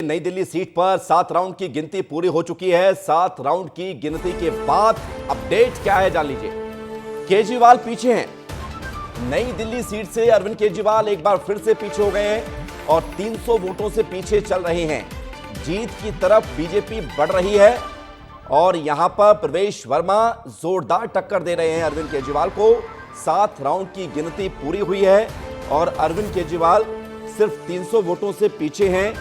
नई दिल्ली सीट पर 7 राउंड की गिनती पूरी हो चुकी है। 7 राउंड की गिनती के बाद अपडेट क्या है जान लीजिए। केजरीवाल पीछे हैं। नई दिल्ली सीट से अरविंद केजरीवाल एक बार फिर से पीछे हो गए हैं और 300 वोटों से पीछे चल रहे हैं। जीत की तरफ बीजेपी बढ़ रही है और यहां पर प्रवेश वर्मा जोरदार टक्कर दे रहे हैं अरविंद केजरीवाल को। 7 राउंड की गिनती पूरी हुई है और अरविंद केजरीवाल सिर्फ 300 वोटों से पीछे हैं,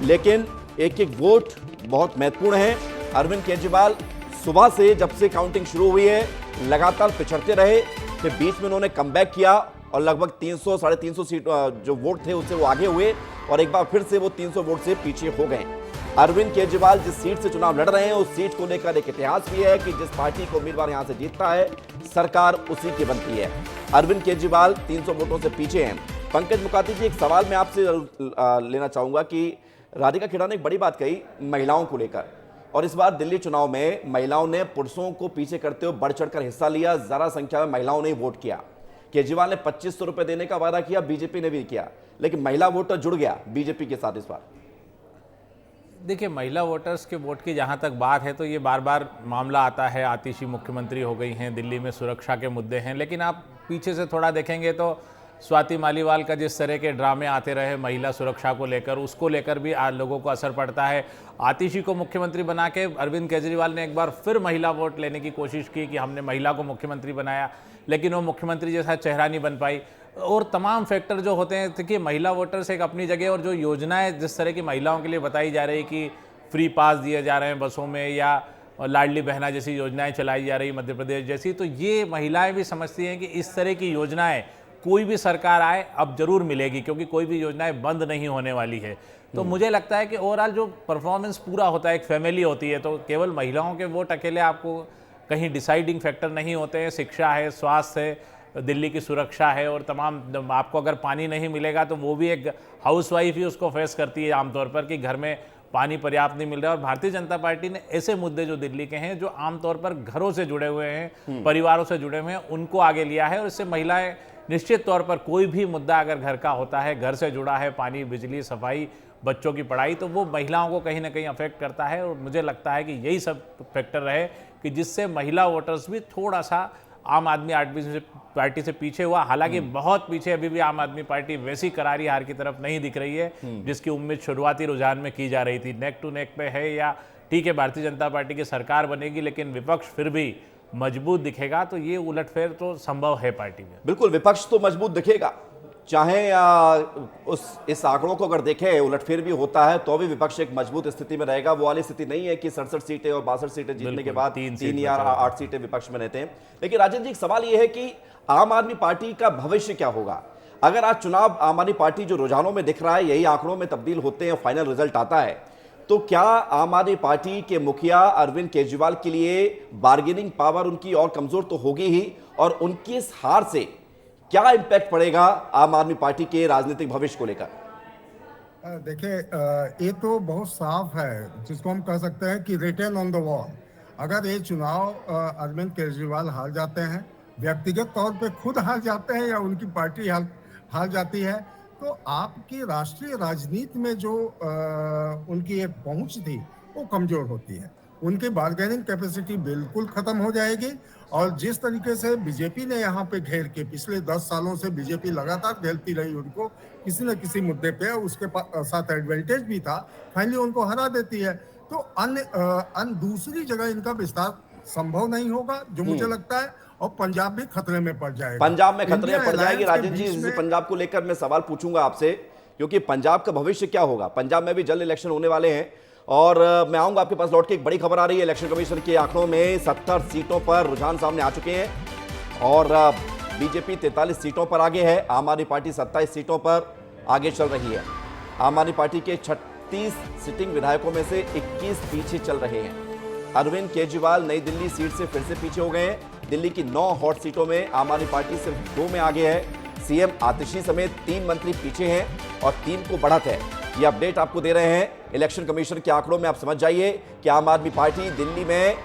लेकिन एक एक वोट बहुत महत्वपूर्ण है। अरविंद केजरीवाल सुबह से जब से काउंटिंग शुरू हुई है लगातार पिछड़ते रहे, फिर बीच में उन्होंने कमबैक किया और लगभग 300 साढ़े 300 सीट जो वोट थे उससे वो आगे हुए और एक बार फिर से वो 300 वोट से पीछे हो गए। अरविंद केजरीवाल जिस सीट से चुनाव लड़ रहे हैं उस सीट को लेकर एक इतिहास भी है कि जिस पार्टी को उम्मीदवार यहां से जीतता है सरकार उसी की बनती है। अरविंद केजरीवाल 300 वोटों से पीछे हैं। पंकज मुकाती जी, एक सवाल मैं आपसे लेना चाहूंगा कि राधिका खेड़ा ने एक बड़ी बात कही महिलाओं को लेकर, और इस बार दिल्ली चुनाव में महिलाओं ने पुरुषों को पीछे करते हुए बढ़ चढ़कर हिस्सा लिया। ज्यादा संख्या में महिलाओं ने वोट किया। केजरीवाल ने 2500 रुपए देने का वादा किया, बीजेपी ने भी किया, लेकिन महिला वोटर जुड़ गया बीजेपी के साथ इस बार। देखिए, महिला वोटर्स के वोट की जहाँ तक बात है तो ये बार बार मामला आता है। आतिशी मुख्यमंत्री हो गई हैं, दिल्ली में सुरक्षा के मुद्दे हैं, लेकिन आप पीछे से थोड़ा देखेंगे तो स्वाति मालीवाल का जिस तरह के ड्रामे आते रहे महिला सुरक्षा को लेकर, उसको लेकर भी आज लोगों को असर पड़ता है। आतिशी को मुख्यमंत्री बना के अरविंद केजरीवाल ने एक बार फिर महिला वोट लेने की कोशिश की कि हमने महिला को मुख्यमंत्री बनाया, लेकिन वो मुख्यमंत्री जैसा चेहरा नहीं बन पाई। और तमाम फैक्टर जो होते हैं, देखिए महिला वोटर्स एक अपनी जगह, और जो योजनाएं जिस तरह की महिलाओं के लिए बताई जा रही कि फ्री पास दिए जा रहे हैं बसों में या लाडली बहना जैसी योजनाएं चलाई जा रही मध्य प्रदेश जैसी, तो ये महिलाएं भी समझती हैं कि इस तरह की योजनाएं कोई भी सरकार आए अब जरूर मिलेगी, क्योंकि कोई भी योजनाएं बंद नहीं होने वाली है। तो मुझे लगता है कि ओवरऑल जो परफॉर्मेंस पूरा होता है, एक फैमिली होती है, तो केवल महिलाओं के वोट अकेले आपको कहीं डिसाइडिंग फैक्टर नहीं होते हैं। शिक्षा है, स्वास्थ्य है, दिल्ली की सुरक्षा है, और तमाम आपको अगर पानी नहीं मिलेगा तो वो भी एक हाउसवाइफ ही उसको फेस करती है आमतौर पर कि घर में पानी पर्याप्त नहीं मिल रहा है। और भारतीय जनता पार्टी ने ऐसे मुद्दे जो दिल्ली के हैं, जो आमतौर पर घरों से जुड़े हुए हैं, परिवारों से जुड़े हुए हैं, उनको आगे लिया है। और इससे महिलाएं निश्चित तौर पर कोई भी मुद्दा अगर घर का होता है, घर से जुड़ा है, पानी, बिजली, सफाई, बच्चों की पढ़ाई, तो वो महिलाओं को कहीं ना कहीं अफेक्ट करता है। और मुझे लगता है कि यही सब फैक्टर रहे कि जिससे महिला वोटर्स भी थोड़ा सा आम आदमी पार्टी से पीछे हुआ। हालांकि बहुत पीछे अभी भी आम आदमी पार्टी वैसी करारी हार की तरफ नहीं दिख रही है जिसकी उम्मीद शुरुआती रुझान में की जा रही थी। नेक टू नेक पे है, या ठीक है भारतीय जनता पार्टी की सरकार बनेगी लेकिन विपक्ष फिर भी मजबूत दिखेगा, तो ये उलटफेर तो संभव है पार्टी में। बिल्कुल, विपक्ष तो मजबूत दिखेगा, चाहे इस आंकड़ों को अगर देखें उलटफेर भी होता है तो भी विपक्ष एक मजबूत स्थिति में रहेगा। वो वाली स्थिति नहीं है कि 67 सीटें और 62 सीटें जीतने के बाद 3 या 8 सीटें विपक्ष में रहते हैं। लेकिन राजन जी, एक सवाल ये है कि आम आदमी पार्टी का भविष्य क्या होगा? अगर आज चुनाव आम आदमी पार्टी जो रुझानों में दिख रहा है यही आंकड़ों में तब्दील होते हैं, फाइनल रिजल्ट आता है, तो क्या आम आदमी पार्टी के मुखिया अरविंद केजरीवाल के लिए बार्गेनिंग पावर उनकी और कमजोर तो होगी ही, और उनकी इस हार से क्या इंपैक्ट पड़ेगा आम आदमी पार्टी के राजनीतिक भविष्य को लेकर? देखिए, ये तो बहुत साफ है, जिसको हम कह सकते हैं कि रिटन ऑन द वॉल। अगर ये चुनाव अरविंद केजरीवाल हार जाते हैं, व्यक्तिगत तौर पे खुद हार जाते हैं या उनकी पार्टी हार जाती है, तो आपकी राष्ट्रीय राजनीति में जो उनकी एक पहुंच थी वो कमजोर होती है। उनकी बार्गेनिंग कैपेसिटी बिल्कुल खत्म हो जाएगी। और जिस तरीके से बीजेपी ने यहाँ पे घेर के, पिछले 10 सालों से बीजेपी लगातार घेरती रही उनको किसी न किसी मुद्दे पे, उसके साथ एडवांटेज भी था, फाइनली उनको हरा देती है। तो दूसरी जगह इनका विस्तार संभव नहीं होगा जो मुझे लगता है, और पंजाब भी खतरे में पड़ जाएगा। पंजाब में खतरे में पड़ जाएगी। राजन जी, इसी पंजाब को लेकर मैं सवाल पूछूंगा आपसे, क्योंकि पंजाब का भविष्य क्या होगा? पंजाब में भी जल्द इलेक्शन होने वाले हैं और मैं आऊंगा आपके पास लौट के। एक बड़ी खबर आ रही है, इलेक्शन कमीशन के आंकड़ों में 70 सीटों पर रुझान सामने आ चुके हैं और बीजेपी 43 सीटों पर आगे है, आम आदमी पार्टी 27 सीटों पर आगे चल रही है। आम आदमी पार्टी के 36 सिटिंग विधायकों में से 21 पीछे चल रहे हैं। अरविंद केजरीवाल नई दिल्ली सीट से फिर से पीछे हो गए हैं। दिल्ली की 9 हॉट सीटों में आम आदमी पार्टी सिर्फ 2 में आगे है। सीएम आतिशी समेत 3 मंत्री पीछे हैं और 3 को बढ़त है। ये अपडेट आपको दे रहे हैं इलेक्शन कमीशन के आंकड़ों में। आप समझ जाइए कि आम आदमी पार्टी दिल्ली में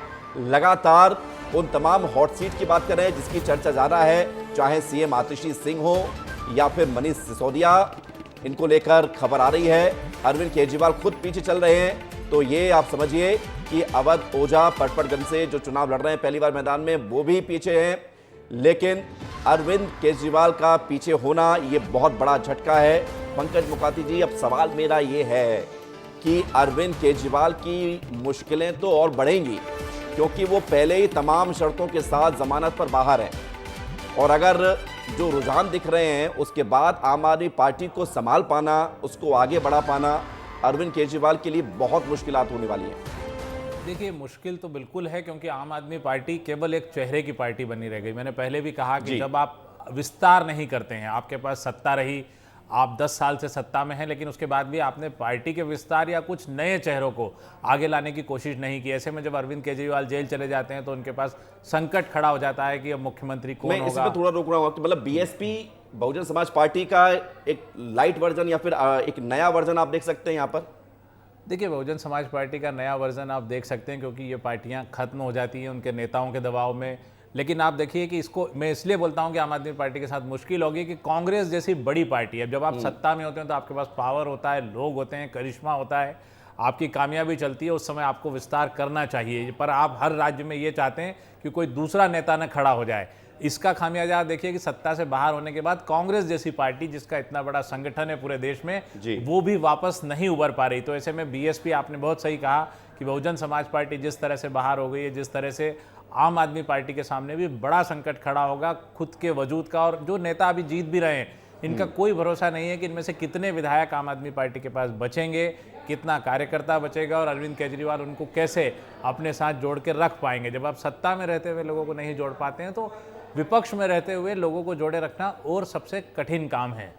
लगातार उन तमाम हॉट सीट की बात कर रहे हैं जिसकी चर्चा ज्यादा है, चाहे सीएम आतिशी सिंह हो या फिर मनीष सिसोदिया इनको लेकर खबर आ रही है। अरविंद केजरीवाल खुद पीछे चल रहे हैं, तो ये आप समझिए कि अवध ओझा पटपड़गंज से जो चुनाव लड़ रहे हैं पहली बार मैदान में, वो भी पीछे हैं। लेकिन अरविंद केजरीवाल का पीछे होना ये बहुत बड़ा झटका है। पंकज मुकाती जी, अब सवाल मेरा ये है कि अरविंद केजरीवाल की मुश्किलें तो और बढ़ेंगी, क्योंकि वो पहले ही तमाम शर्तों के साथ जमानत पर बाहर हैं, और अगर जो रुझान दिख रहे हैं उसके बाद आम आदमी पार्टी को संभाल पाना, उसको आगे बढ़ा पाना अरविंद केजरीवाल के लिए बहुत मुश्किलात होने वाली हैं। देखिए, मुश्किल तो बिल्कुल है, क्योंकि आम आदमी पार्टी केवल एक चेहरे की पार्टी बनी रह गई। मैंने पहले भी कहा कि जब आप विस्तार नहीं करते हैं, आपके पास सत्ता रही, आप 10 साल से सत्ता में हैं, लेकिन उसके बाद भी आपने पार्टी के विस्तार या कुछ नए चेहरों को आगे लाने की कोशिश नहीं की। ऐसे में जब अरविंद केजरीवाल जेल चले जाते हैं तो उनके पास संकट खड़ा हो जाता है कि अब मुख्यमंत्री कौन होगा। मैं इसमें थोड़ा रोक रहा हूँ, मतलब बीएसपी बहुजन समाज पार्टी का एक लाइट वर्जन या फिर एक नया वर्जन आप देख सकते हैं यहाँ पर। देखिए, बहुजन समाज पार्टी का नया वर्जन आप देख सकते हैं, क्योंकि ये पार्टियां खत्म हो जाती हैं उनके नेताओं के दबाव में। लेकिन आप देखिए कि इसको मैं इसलिए बोलता हूं कि आम आदमी पार्टी के साथ मुश्किल होगी कि कांग्रेस जैसी बड़ी पार्टी है, जब आप सत्ता में होते हैं तो आपके पास पावर होता है, लोग होते हैं, करिश्मा होता है, आपकी कामयाबी चलती है, उस समय आपको विस्तार करना चाहिए। पर आप हर राज्य में ये चाहते हैं कि कोई दूसरा नेता न खड़ा हो जाए। इसका खामियाजा आप देखिए कि सत्ता से बाहर होने के बाद कांग्रेस जैसी पार्टी, जिसका इतना बड़ा संगठन है पूरे देश में, वो भी वापस नहीं उभर पा रही। तो ऐसे में बीएसपी, आपने बहुत सही कहा कि बहुजन समाज पार्टी जिस तरह से बाहर हो गई है, जिस तरह से आम आदमी पार्टी के सामने भी बड़ा संकट खड़ा होगा खुद के वजूद का। और जो नेता अभी जीत भी रहे हैं, इनका कोई भरोसा नहीं है कि इनमें से कितने विधायक आम आदमी पार्टी के पास बचेंगे, कितना कार्यकर्ता बचेगा, और अरविंद केजरीवाल उनको कैसे अपने साथ जोड़ के रख पाएंगे। जब आप सत्ता में रहते हुए लोगों को नहीं जोड़ पाते हैं, तो विपक्ष में रहते हुए लोगों को जोड़े रखना और सबसे कठिन काम है।